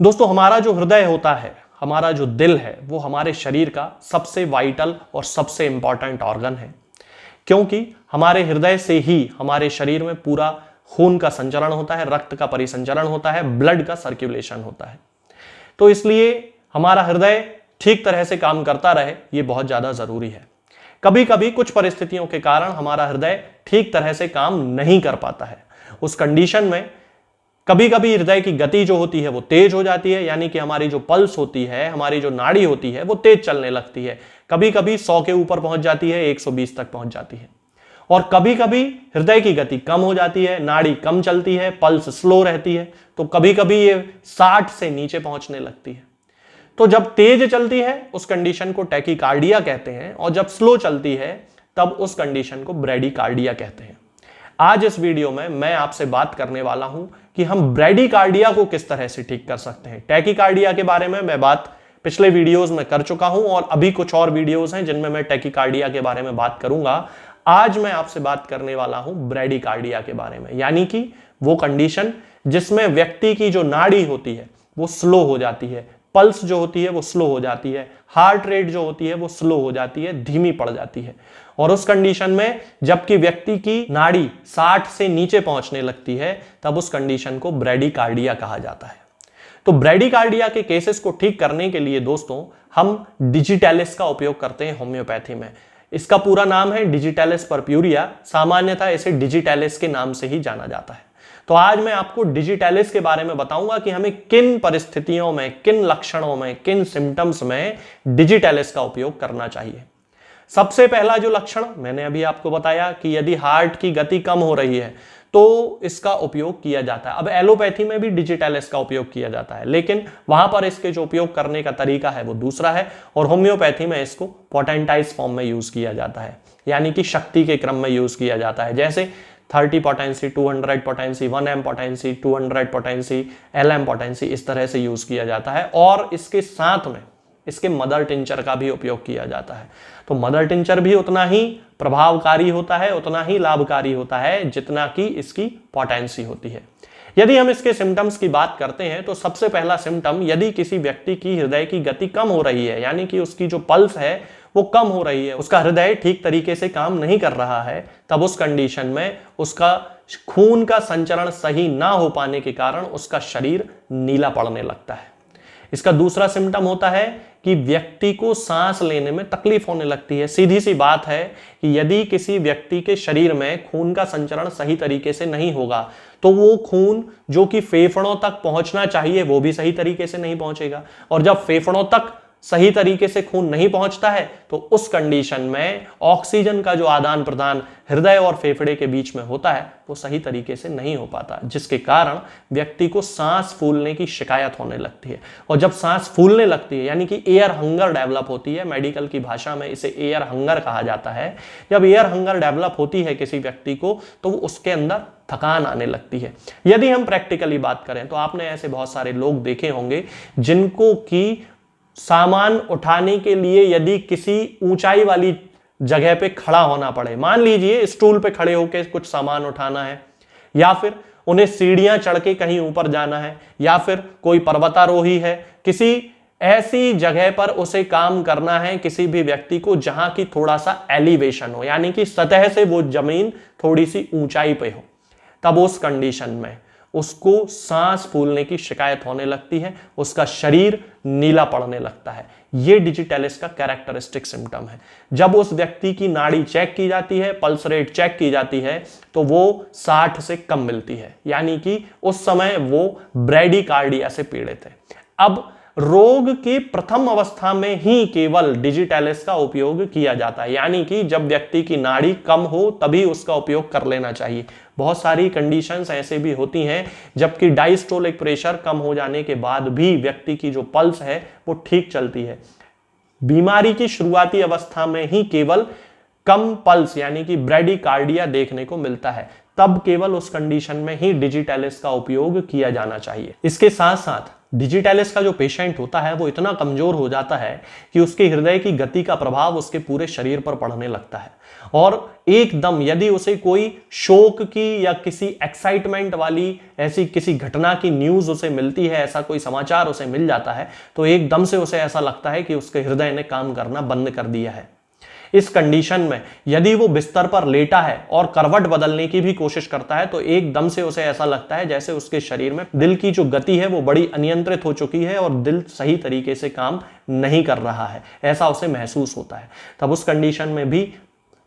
दोस्तों, हमारा जो हृदय होता है, हमारा जो दिल है, वो हमारे शरीर का सबसे वाइटल और सबसे इंपॉर्टेंट ऑर्गन है, क्योंकि हमारे हृदय से ही हमारे शरीर में पूरा खून का संचरण होता है, रक्त का परिसंचरण होता है, ब्लड का सर्कुलेशन होता है। तो इसलिए हमारा हृदय ठीक तरह से काम करता रहे, ये बहुत ज्यादा जरूरी है। कभी कभी कुछ परिस्थितियों के कारण हमारा हृदय ठीक तरह से काम नहीं कर पाता है। उस कंडीशन में कभी कभी हृदय की गति जो होती है वो तेज हो जाती है, यानी कि हमारी जो पल्स होती है, हमारी जो नाड़ी होती है, वो तेज चलने लगती है। कभी कभी 100 के ऊपर पहुंच जाती है, 120 तक पहुंच जाती है। और कभी कभी हृदय की गति कम हो जाती है, नाड़ी कम चलती है, पल्स स्लो रहती है, तो कभी कभी ये 60 से नीचे पहुंचने लगती है। तो जब तेज चलती है उस कंडीशन को टैकीकार्डिया कहते हैं, और जब स्लो चलती है तब उस कंडीशन को ब्रेडीकार्डिया कहते हैं। आज इस वीडियो में मैं आपसे बात करने वाला हूं कि हम ब्रेडीकार्डिया को किस तरह से ठीक कर सकते हैं। टैकीकार्डिया के बारे में मैं बात पिछले वीडियोस में कर चुका हूं, और अभी कुछ और वीडियोस हैं जिनमें मैं टैकीकार्डिया के बारे में बात करूंगा। आज मैं आपसे बात करने वाला हूं ब्रेडीकार्डिया के बारे में, यानी कि वो कंडीशन जिसमें व्यक्ति की जो नाड़ी होती है वो स्लो हो जाती है, पल्स जो होती है वो स्लो हो जाती है, हार्ट रेट जो होती है वो स्लो हो जाती है, धीमी पड़ जाती है। और उस कंडीशन में जबकि व्यक्ति की नाड़ी 60 से नीचे पहुंचने लगती है, तब उस कंडीशन को ब्रेडीकार्डिया कहा जाता है। तो ब्रेडीकार्डिया के केसेस को ठीक करने के लिए दोस्तों हम डिजिटैलिस का उपयोग करते हैं होम्योपैथी में। इसका पूरा नाम है डिजिटैलिस परप्यूरिया, सामान्यतः इसे डिजिटैलिस के नाम से ही जाना जाता है। तो आज मैं आपको डिजिटैलिस के बारे में बताऊंगा कि हमें किन परिस्थितियों में, किन लक्षणों में, किन सिम्टम्स में डिजिटैलिस का उपयोग करना चाहिए। सबसे पहला जो लक्षण मैंने अभी आपको बताया कि यदि हार्ट की गति कम हो रही है तो इसका उपयोग किया जाता है। अब एलोपैथी में भी डिजिटैलिस का उपयोग किया जाता है, लेकिन वहां पर इसके जो उपयोग करने का तरीका है वो दूसरा है, और होम्योपैथी में इसको पोटेंटाइज फॉर्म में यूज किया जाता है, यानी कि शक्ति के क्रम में यूज किया जाता है। जैसे 30 potency, 200 potency, 1M potency, 200 potency, LM potency, इस तरह से यूज किया जाता है। और इसके साथ में इसके मदर टिंचर का भी उपयोग किया जाता है। तो मदर टिंचर भी उतना ही प्रभावकारी होता है, उतना ही लाभकारी होता है जितना कि इसकी पोटेंसी होती है। यदि हम इसके सिम्टम्स की बात करते हैं तो सबसे पहला सिम्टम, यदि किसी व्यक्ति की हृदय की गति कम हो रही है, यानी कि उसकी जो पल्स है वो कम हो रही है, उसका हृदय ठीक तरीके से काम नहीं कर रहा है, तब उस कंडीशन में उसका खून का संचरण सही ना हो पाने के कारण उसका शरीर नीला पड़ने लगता है। इसका दूसरा सिम्टम होता है कि व्यक्ति को सांस लेने में तकलीफ होने लगती है। सीधी सी बात है कि यदि किसी व्यक्ति के शरीर में खून का संचरण सही तरीके से नहीं होगा तो वो खून जो कि फेफड़ों तक पहुंचना चाहिए वो भी सही तरीके से नहीं पहुंचेगा, और जब फेफड़ों तक सही तरीके से खून नहीं पहुंचता है तो उस कंडीशन में ऑक्सीजन का जो आदान प्रदान हृदय और फेफड़े के बीच में होता है वो सही तरीके से नहीं हो पाता, जिसके कारण व्यक्ति को सांस फूलने की शिकायत होने लगती है। और जब सांस फूलने लगती है यानी कि एयर हंगर डेवलप होती है, मेडिकल की भाषा में इसे एयर हंगर कहा जाता है। जब एयर हंगर डेवलप होती है किसी व्यक्ति को तो उसके अंदर थकान आने लगती है। यदि हम प्रैक्टिकली बात करें तो आपने ऐसे बहुत सारे लोग देखे होंगे जिनको की सामान उठाने के लिए यदि किसी ऊंचाई वाली जगह पे खड़ा होना पड़े, मान लीजिए स्टूल पे खड़े होकर कुछ सामान उठाना है, या फिर उन्हें सीढ़ियां चढ़ के कहीं ऊपर जाना है, या फिर कोई पर्वतारोही है, किसी ऐसी जगह पर उसे काम करना है किसी भी व्यक्ति को जहां की थोड़ा सा एलिवेशन हो, यानी कि सतह से वो जमीन थोड़ी सी ऊंचाई पे हो, तब उस कंडीशन में उसको सांस फूलने की शिकायत होने लगती है, उसका शरीर नीला पड़ने लगता है। यह डिजिटैलिस का कैरेक्टरिस्टिक सिम्टम है। जब उस व्यक्ति की नाड़ी चेक की जाती है, पल्स रेट चेक की जाती है, तो वो 60 से कम मिलती है, यानी कि उस समय वो ब्रेडीकार्डिया से पीड़ित है। अब रोग के प्रथम अवस्था में ही केवल डिजिटैलिस का उपयोग किया जाता है, यानी कि जब व्यक्ति की नाड़ी कम हो तभी उसका उपयोग कर लेना चाहिए। बहुत सारी कंडीशंस ऐसे भी होती हैं जबकि डायस्टोलिक प्रेशर कम हो जाने के बाद भी व्यक्ति की जो पल्स है वो ठीक चलती है। बीमारी की शुरुआती अवस्था में ही केवल कम पल्स यानी कि ब्रेडीकार्डिया देखने को मिलता है, तब केवल उस कंडीशन में ही डिजिटैलिस का उपयोग किया जाना चाहिए। इसके साथ साथ डिजिटालिस का जो पेशेंट होता है वो इतना कमजोर हो जाता है कि उसके हृदय की गति का प्रभाव उसके पूरे शरीर पर पड़ने लगता है, और एकदम यदि उसे कोई शोक की या किसी एक्साइटमेंट वाली ऐसी किसी घटना की न्यूज उसे मिलती है, ऐसा कोई समाचार उसे मिल जाता है, तो एकदम से उसे ऐसा लगता है कि उसके हृदय ने काम करना बंद कर दिया है। इस कंडीशन में यदि वो बिस्तर पर लेटा है और करवट बदलने की भी कोशिश करता है, तो एकदम से उसे ऐसा लगता है जैसे उसके शरीर में दिल की जो गति है वो बड़ी अनियंत्रित हो चुकी है और दिल सही तरीके से काम नहीं कर रहा है, ऐसा उसे महसूस होता है। तब उस कंडीशन में भी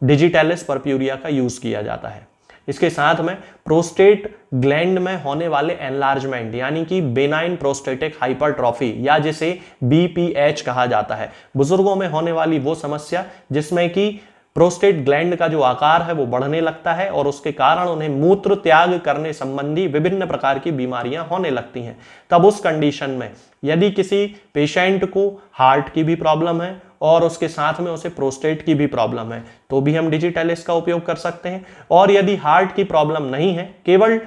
डिजिटालिस परप्यूरिया का यूज किया जाता है। इसके साथ में प्रोस्टेट ग्लैंड में होने वाले एनलार्जमेंट यानी कि बेनाइन प्रोस्टेटिक हाइपरट्रॉफी या जिसे बीपीएच कहा जाता है, बुजुर्गों में होने वाली वो समस्या जिसमें कि प्रोस्टेट ग्लैंड का जो आकार है वो बढ़ने लगता है और उसके कारण उन्हें मूत्र त्याग करने संबंधी विभिन्न प्रकार की बीमारियां होने लगती हैं। तब उस कंडीशन में यदि किसी पेशेंट को हार्ट की भी प्रॉब्लम है और उसके साथ में उसे प्रोस्टेट की भी प्रॉब्लम है, तो भी हम डिजिटालिस का उपयोग कर सकते हैं। और यदि हार्ट की प्रॉब्लम नहीं है, केवल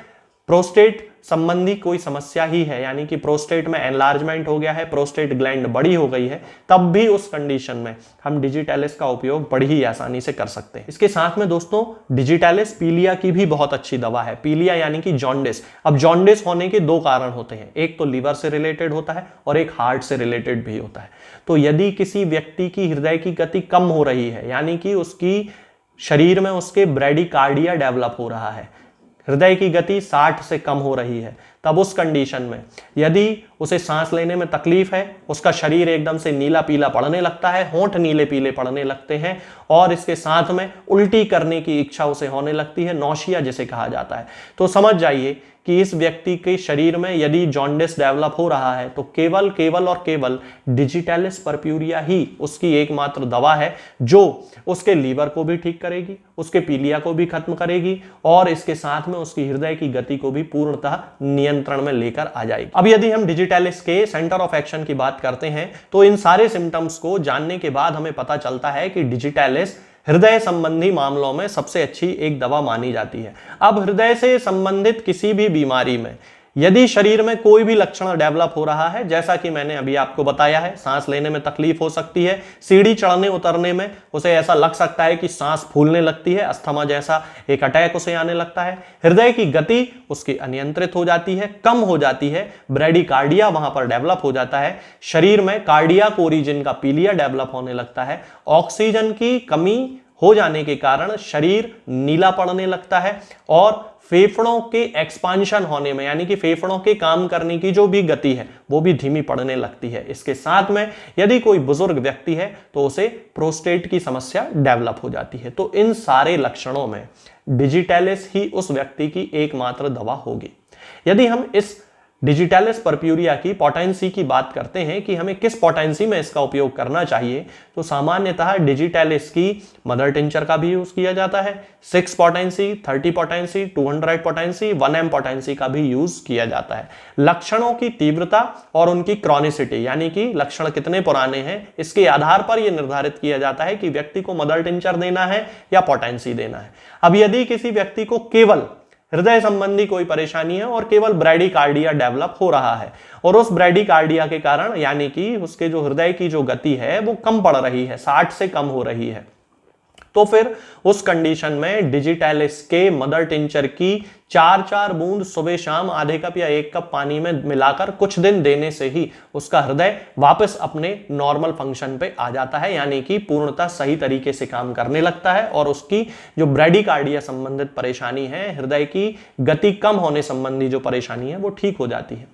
प्रोस्टेट संबंधी कोई समस्या ही है, यानी कि प्रोस्टेट में एनलार्जमेंट हो गया है, प्रोस्टेट ग्लैंड बड़ी हो गई है, तब भी उस कंडीशन में हम डिजिटालिस का उपयोग बड़ी ही आसानी से कर सकते हैं। इसके साथ में दोस्तों डिजिटालिस पीलिया की भी बहुत अच्छी दवा है। पीलिया यानी कि जॉन्डिस। अब जॉन्डिस होने के दो कारण होते हैं, एक तो लीवर से रिलेटेड होता है और एक हार्ट से रिलेटेड भी होता है। तो यदि किसी व्यक्ति की हृदय की गति कम हो रही है, यानी कि उसकी शरीर में उसके ब्रेडिकार्डिया डेवलप हो रहा है, हृदय की गति 60 से कम हो रही है, तब उस कंडीशन में यदि उसे सांस लेने में तकलीफ है, उसका शरीर एकदम से नीला पीला पड़ने लगता है, होंठ नीले पीले पड़ने लगते हैं और इसके साथ में उल्टी करने की इच्छा उसे होने लगती है, नौशिया जिसे कहा जाता है, तो समझ जाइए कि इस व्यक्ति के शरीर में यदि जॉन्डिस डेवलप हो रहा है तो केवल और केवल डिजिटालिस परप्यूरिया ही उसकी एकमात्र दवा है जो उसके लीवर को भी ठीक करेगी, उसके पीलिया को भी खत्म करेगी और इसके साथ में उसकी हृदय की गति को भी पूर्णतः नियंत्रण में लेकर आ जाएगी। अब यदि हम डिजिटालिस के सेंटर ऑफ एक्शन की बात करते हैं तो इन सारे सिम्टम्स को जानने के बाद हमें पता चलता है कि डिजिटालिस हृदय संबंधी मामलों में सबसे अच्छी एक दवा मानी जाती है। अब हृदय से संबंधित किसी भी बीमारी में यदि शरीर में कोई भी लक्षण डेवलप हो रहा है, जैसा कि मैंने अभी आपको बताया है, सांस लेने में तकलीफ हो सकती है, सीढ़ी चढ़ने उतरने में उसे ऐसा लग सकता है कि सांस फूलने लगती है, अस्थमा जैसा एक अटैक उसे आने लगता है, हृदय की गति उसकी अनियंत्रित हो जाती है, कम हो जाती है, ब्रेडिकार्डिया वहां पर डेवलप हो जाता है, शरीर में कार्डियक ओरिजिन का पीलिया डेवलप होने लगता है, ऑक्सीजन की कमी हो जाने के कारण शरीर नीला पड़ने लगता है और फेफड़ों के एक्सपांशन होने में, यानी कि फेफड़ों के काम करने की जो भी गति है वो भी धीमी पड़ने लगती है। इसके साथ में यदि कोई बुजुर्ग व्यक्ति है तो उसे प्रोस्टेट की समस्या डेवलप हो जाती है। तो इन सारे लक्षणों में डिजिटालिस ही उस व्यक्ति की एकमात्र दवा होगी। यदि हम इस डिजिटालिस परप्यूरिया की पोटेंसी की बात करते हैं कि हमें किस पोटेंसी में इसका उपयोग करना चाहिए, तो सामान्यतः डिजिटालिस की मदर टिंचर का भी यूज किया जाता है, 6 potency, 30 potency, 200 potency, 1M potency का भी यूज किया जाता है। लक्षणों की तीव्रता और उनकी क्रॉनिसिटी, यानी कि लक्षण कितने पुराने हैं, इसके आधार पर यह निर्धारित किया जाता है कि व्यक्ति को मदर टिंचर देना है या पोटेंसी देना है। अब यदि किसी व्यक्ति को केवल हृदय संबंधी कोई परेशानी है और केवल ब्रेडिकार्डिया डेवलप हो रहा है और उस ब्रेडिकार्डिया के कारण यानी कि उसके जो हृदय की जो गति है वो कम पड़ रही है, 60 से कम हो रही है, तो फिर उस कंडीशन में डिजिटालिस के मदर टिंचर की 4-4 बूंद सुबह शाम आधे कप या 1 कप पानी में मिलाकर कुछ दिन देने से ही उसका हृदय वापस अपने नॉर्मल फंक्शन पे आ जाता है, यानी कि पूर्णतः सही तरीके से काम करने लगता है और उसकी जो ब्रेडिकार्डिया संबंधित परेशानी है, हृदय की गति कम होने संबंधी जो परेशानी है वो ठीक हो जाती है।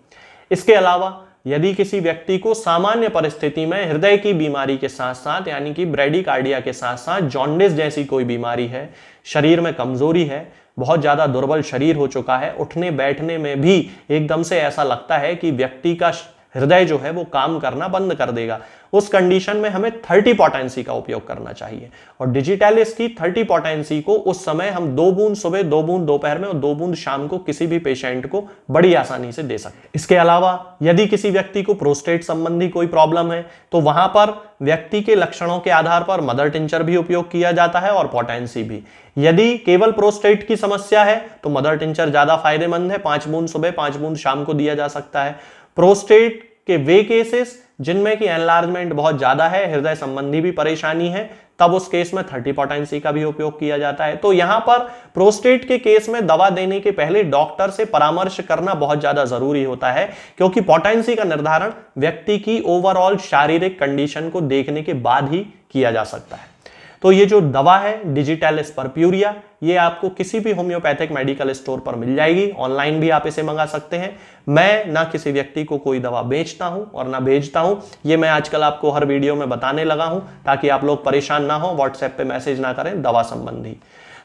इसके अलावा यदि किसी व्यक्ति को सामान्य परिस्थिति में हृदय की बीमारी के साथ साथ यानी कि ब्रेडिकार्डिया के साथ साथ जॉन्डिस जैसी कोई बीमारी है, शरीर में कमजोरी है, बहुत ज्यादा दुर्बल शरीर हो चुका है, उठने बैठने में भी एकदम से ऐसा लगता है कि व्यक्ति का हृदय जो है वो काम करना बंद कर देगा, उस कंडीशन में हमें 30 पोटेंसी का उपयोग करना चाहिए। और डिजिटालिस की 30 पोटेंसी को उस समय हम 2 बूंद सुबह, 2 बूंद दोपहर में और 2 बूंद शाम को किसी भी पेशेंट को बड़ी आसानी से दे सकते हैं। इसके अलावा यदि किसी व्यक्ति को प्रोस्टेट संबंधी कोई प्रॉब्लम है तो वहां पर व्यक्ति के लक्षणों के आधार पर मदर टिंचर भी उपयोग किया जाता है और पोटेंसी भी। यदि केवल प्रोस्टेट की समस्या है तो मदर टिंचर ज्यादा फायदेमंद है, 5 बूंद सुबह 5 बूंद शाम को दिया जा सकता है। प्रोस्टेट के वे केसेस जिनमें कि एनलार्जमेंट बहुत ज्यादा है, हृदय संबंधी भी परेशानी है, तब उस केस में 30 पोटेंसी का भी उपयोग किया जाता है। तो यहां पर प्रोस्टेट के केस में दवा देने के पहले डॉक्टर से परामर्श करना बहुत ज्यादा जरूरी होता है, क्योंकि पोटेंसी का निर्धारण व्यक्ति की ओवरऑल शारीरिक कंडीशन को देखने के बाद ही किया जा सकता है। तो ये जो दवा है डिजिटैलिस परप्यूरिया, ये आपको किसी भी होम्योपैथिक मेडिकल स्टोर पर मिल जाएगी, ऑनलाइन भी आप इसे मंगा सकते हैं। मैं ना किसी व्यक्ति को कोई दवा बेचता हूं और ना भेजता हूं, ये मैं आजकल आपको हर वीडियो में बताने लगा हूं ताकि आप लोग परेशान ना हो, व्हाट्सएप पे मैसेज ना करें दवा संबंधी।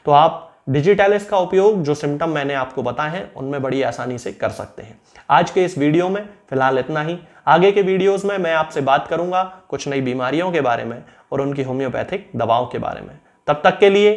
तो आप डिजिटैलिस का उपयोग जो सिम्टम मैंने आपको बताए हैं उनमें बड़ी आसानी से कर सकते हैं। आज के इस वीडियो में फिलहाल इतना ही। आगे के वीडियोस में मैं आपसे बात करूंगा कुछ नई बीमारियों के बारे में और उनकी होम्योपैथिक दवाओं के बारे में। तब तक के लिए